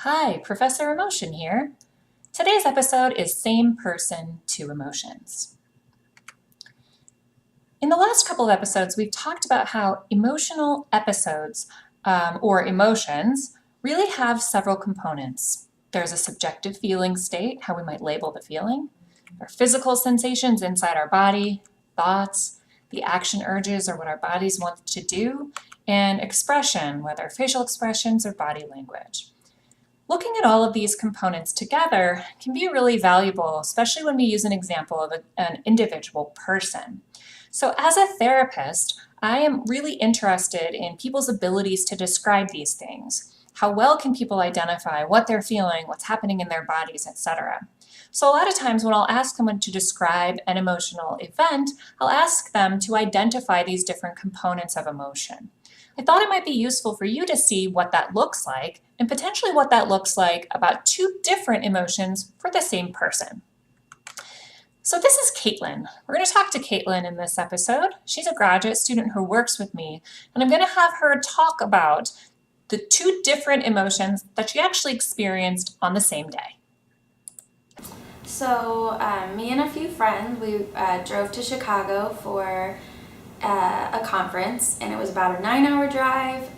Hi, Professor Emotion here. Today's episode is Same Person, Two Emotions. In the last couple of episodes, we've talked about how emotional episodes, or emotions, really have several components. There's a subjective feeling state, how we might label the feeling, our physical sensations inside our body, thoughts, the action urges or what our bodies want to do, and expression, whether facial expressions or body language. Looking at all of these components together can be really valuable, especially when we use an example of an individual person. So as a therapist, I am really interested in people's abilities to describe these things. How well can people identify what they're feeling, what's happening in their bodies, etc. So a lot of times when I'll ask someone to describe an emotional event, I'll ask them to identify these different components of emotion. I thought it might be useful for you to see what that looks like and potentially what that looks like about two different emotions for the same person. So this is Kaitlyn. We're going to talk to Kaitlyn in this episode. She's a graduate student who works with me, and I'm going to have her talk about the two different emotions that she actually experienced on the same day. So me and a few friends, we drove to Chicago for a conference, and it was about a 9-hour drive.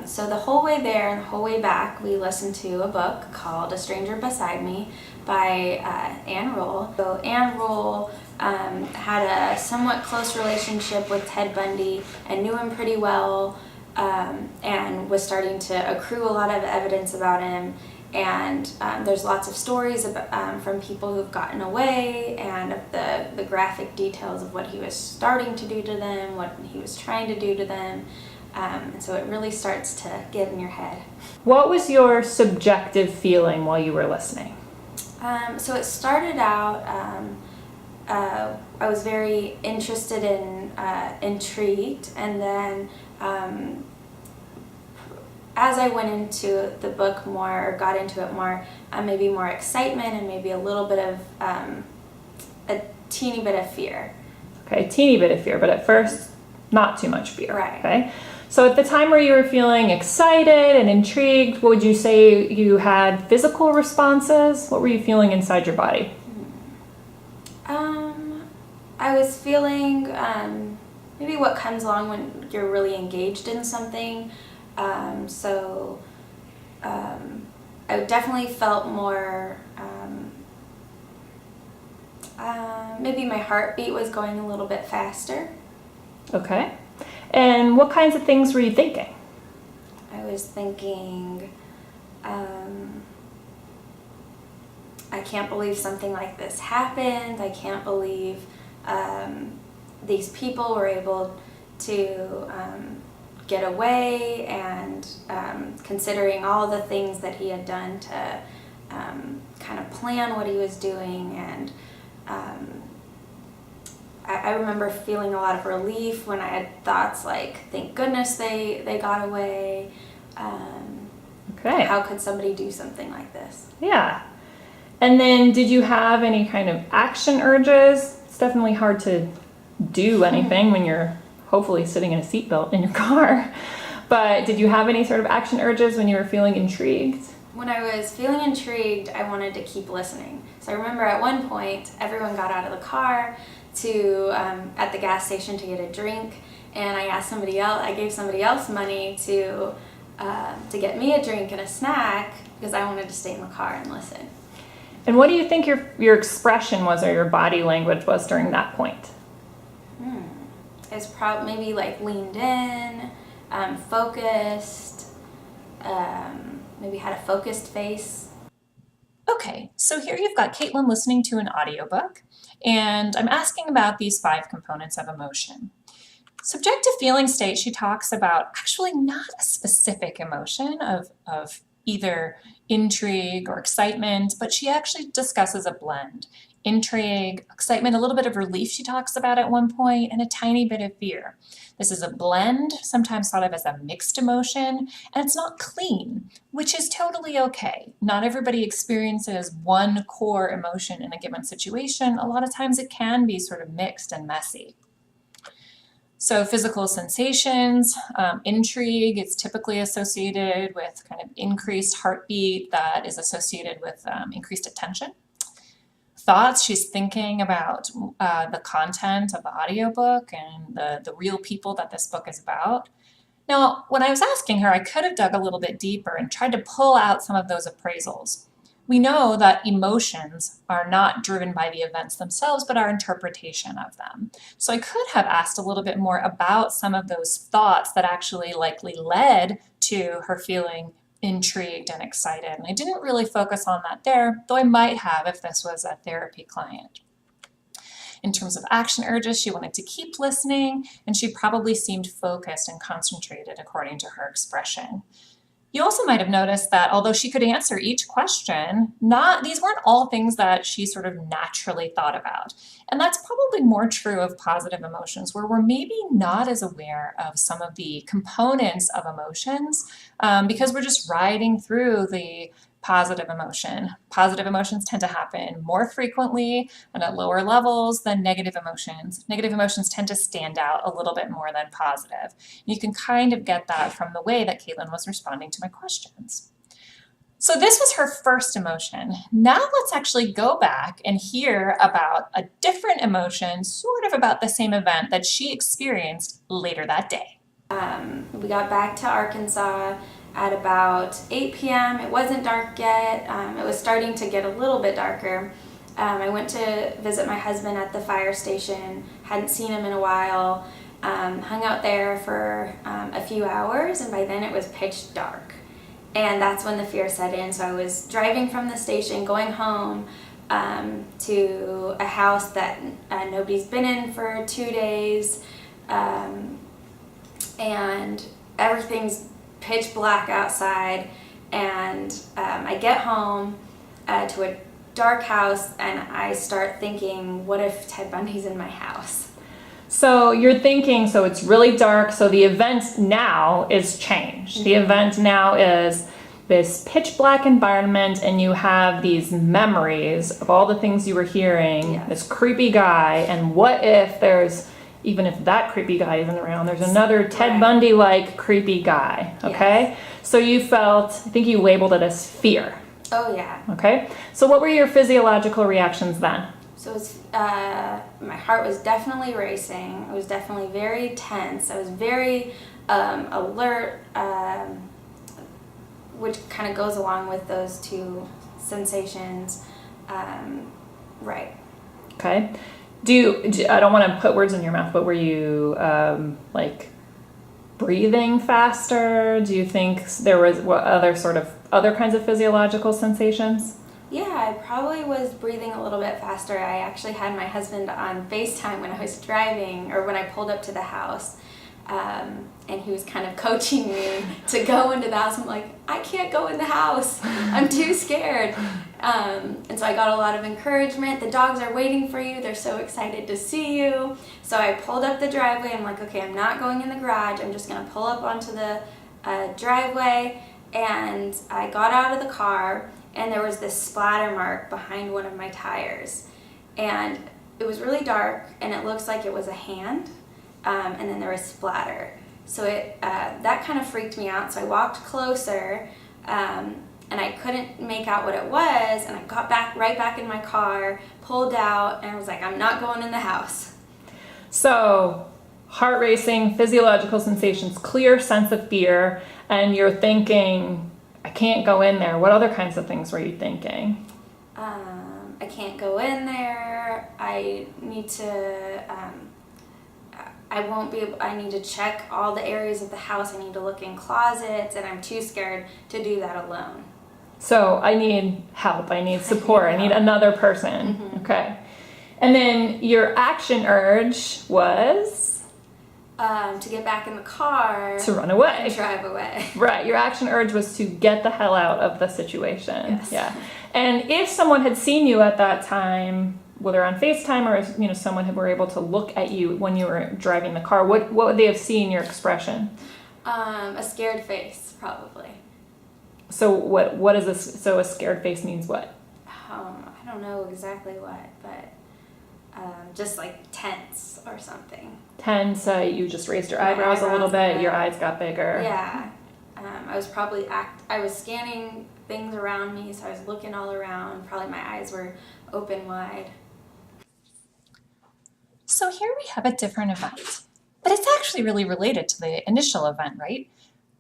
So the whole way there and the whole way back, we listened to a book called A Stranger Beside Me by Ann Rule. So Ann Rule had a somewhat close relationship with Ted Bundy and knew him pretty well, and was starting to accrue a lot of evidence about him. And there's lots of stories about, from people who've gotten away, and of the graphic details of what he was starting to do to them, what he was trying to do to them. And so it really starts to get in your head. What was your subjective feeling while you were listening? So it started out, I was very interested and intrigued, and then as I went into the book more, or got into it more, maybe more excitement and maybe a little bit of, a teeny bit of fear. Okay, a teeny bit of fear, but at first, not too much fear. Right. Okay. So at the time where you were feeling excited and intrigued, what would you say you had physical responses? What were you feeling inside your body? I was feeling maybe what comes along when you're really engaged in something. I definitely felt more, maybe my heartbeat was going a little bit faster. Okay. And what kinds of things were you thinking? I was thinking, I can't believe something like this happened. I can't believe these people were able to get away, and considering all the things that he had done to kind of plan what he was doing. And I remember feeling a lot of relief when I had thoughts like, thank goodness they got away. Okay. How could somebody do something like this? Yeah. And then did you have any kind of action urges? It's definitely hard to do anything when you're hopefully sitting in a seatbelt in your car. But did you have any sort of action urges when you were feeling intrigued? When I was feeling intrigued, I wanted to keep listening. So I remember at one point, everyone got out of the car to at the gas station to get a drink, and I asked somebody else. I gave somebody else money to get me a drink and a snack because I wanted to stay in the car and listen. And what do you think your expression was, or your body language was during that point? It's probably maybe like leaned in, focused, maybe had a focused face. Okay, so here you've got Kaitlyn listening to an audiobook, and I'm asking about these 5 components of emotion. Subjective feeling state, she talks about actually not a specific emotion of either intrigue or excitement, but she actually discusses a blend. Intrigue, excitement, a little bit of relief she talks about at one point, and a tiny bit of fear. This is a blend, sometimes thought of as a mixed emotion, and it's not clean, which is totally okay. Not everybody experiences one core emotion in a given situation. A lot of times it can be sort of mixed and messy. So physical sensations, intrigue, it's typically associated with kind of increased heartbeat that is associated with increased attention. Thoughts, she's thinking about the content of the audiobook and the real people that this book is about. Now, when I was asking her, I could have dug a little bit deeper and tried to pull out some of those appraisals. We know that emotions are not driven by the events themselves, but our interpretation of them. So I could have asked a little bit more about some of those thoughts that actually likely led to her feeling intrigued and excited. And I didn't really focus on that there, though I might have if this was a therapy client. In terms of action urges, she wanted to keep listening, and she probably seemed focused and concentrated according to her expression. You also might have noticed that although she could answer each question, these weren't all things that she sort of naturally thought about. And that's probably more true of positive emotions, where we're maybe not as aware of some of the components of emotions because we're just riding through the positive emotion. Positive emotions tend to happen more frequently and at lower levels than negative emotions. Negative emotions tend to stand out a little bit more than positive. You can kind of get that from the way that Kaitlyn was responding to my questions. So this was her first emotion. Now let's actually go back and hear about a different emotion, sort of about the same event that she experienced later that day. We got back to Arkansas at about 8 p.m. It wasn't dark yet. It was starting to get a little bit darker. I went to visit my husband at the fire station, hadn't seen him in a while, hung out there for a few hours, and by then it was pitch dark. And that's when the fear set in. So I was driving from the station, going home to a house that nobody's been in for 2 days, and everything's pitch black outside, and I get home to a dark house, and I start thinking, what if Ted Bundy's in my house? So you're thinking, so it's really dark, so the event now is changed. Mm-hmm. The event now is this pitch black environment, and you have these memories of all the things you were hearing, yes. This creepy guy, and what if even if that creepy guy isn't around, there's another Ted Bundy-like creepy guy, okay? Yes. So you felt, I think you labeled it as fear. Oh, yeah. Okay, so what were your physiological reactions then? So my heart was definitely racing. I was definitely very tense. I was very alert, which kind of goes along with those two sensations. Right. Okay. I don't want to put words in your mouth, but were you breathing faster? Do you think there was other kinds of physiological sensations? Yeah, I probably was breathing a little bit faster. I actually had my husband on FaceTime when I was driving, or when I pulled up to the house, and he was kind of coaching me to go into the house. I'm like, I can't go in the house. I'm too scared. And so I got a lot of encouragement. The dogs are waiting for you. They're so excited to see you. So I pulled up the driveway. I'm like, okay, I'm not going in the garage. I'm just going to pull up onto the driveway. And I got out of the car, and there was this splatter mark behind one of my tires. And it was really dark, and it looks like it was a hand. And then there was splatter. So that kind of freaked me out. So I walked closer, and I couldn't make out what it was, and I got right back in my car, pulled out, and I was like, I'm not going in the house. So heart racing, physiological sensations, clear sense of fear, and you're thinking, I can't go in there. What other kinds of things were you thinking? I can't go in there. I need to... I won't be able, I need to check all the areas of the house. I need to look in closets, and I'm too scared to do that alone. So I need help. I need support. I need another person. Mm-hmm. Okay. And then your action urge was? To get back in the car. To run away. And drive away. Right. Your action urge was to get the hell out of the situation. Yes. Yeah. And if someone had seen you at that time, whether on FaceTime or if someone were able to look at you when you were driving the car, what would they have seen your expression? A scared face, probably. So what is this? So a scared face means what? I don't know exactly what, but just like tense or something. Tense, you just raised your My eyebrows a little eyebrows, bit, your eyes got bigger. Yeah. I was probably I was scanning things around me, so I was looking all around. Probably my eyes were open wide. So here we have a different event, but it's actually really related to the initial event, right?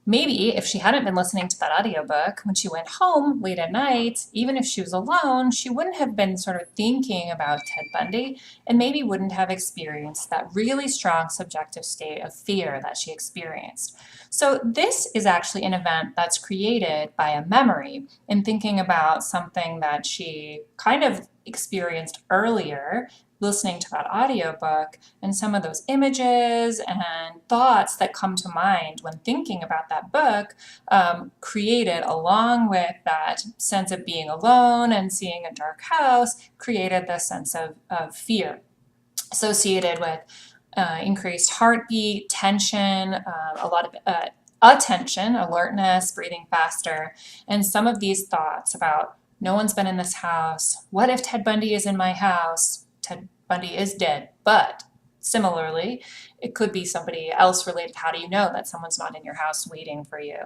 Maybe if she hadn't been listening to that audiobook, when she went home late at night, even if she was alone, she wouldn't have been sort of thinking about Ted Bundy and maybe wouldn't have experienced that really strong subjective state of fear that she experienced. So this is actually an event that's created by a memory in thinking about something that she kind of experienced earlier listening to that audiobook, and some of those images and thoughts that come to mind when thinking about that book created, along with that sense of being alone and seeing a dark house, created this sense of fear associated with increased heartbeat, tension, a lot of attention, alertness, breathing faster, and some of these thoughts about no one's been in this house, what if Ted Bundy is in my house? Ted Bundy is dead, but similarly, it could be somebody else related. How do you know that someone's not in your house waiting for you?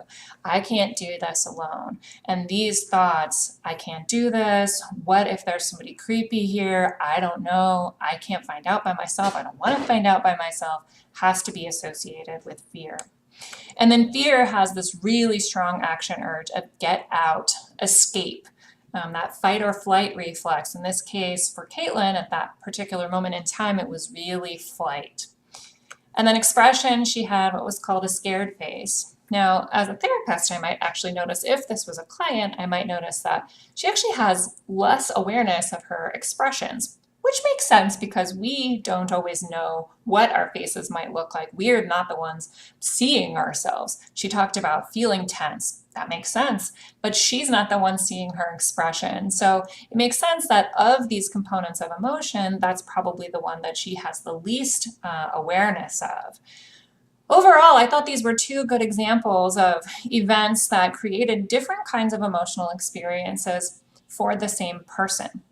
I can't do this alone. And these thoughts, I can't do this. What if there's somebody creepy here? I don't know. I can't find out by myself. I don't want to find out by myself. Has to be associated with fear. And then fear has this really strong action urge of get out, escape. That fight or flight reflex. In this case, for Kaitlyn, at that particular moment in time, it was really flight. And then expression, she had what was called a scared face. Now, as a therapist, I might actually notice, if this was a client, I might notice that she actually has less awareness of her expressions, which makes sense because we don't always know what our faces might look like. We're not the ones seeing ourselves. She talked about feeling tense. That makes sense, but she's not the one seeing her expression. So it makes sense that of these components of emotion, that's probably the one that she has the least awareness of. Overall, I thought these were two good examples of events that created different kinds of emotional experiences for the same person.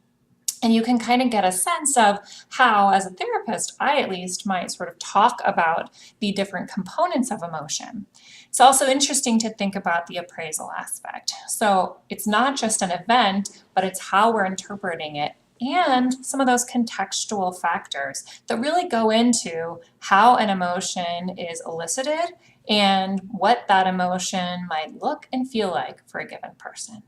And you can kind of get a sense of how, as a therapist, I at least might sort of talk about the different components of emotion. It's also interesting to think about the appraisal aspect. So it's not just an event, but it's how we're interpreting it and some of those contextual factors that really go into how an emotion is elicited and what that emotion might look and feel like for a given person.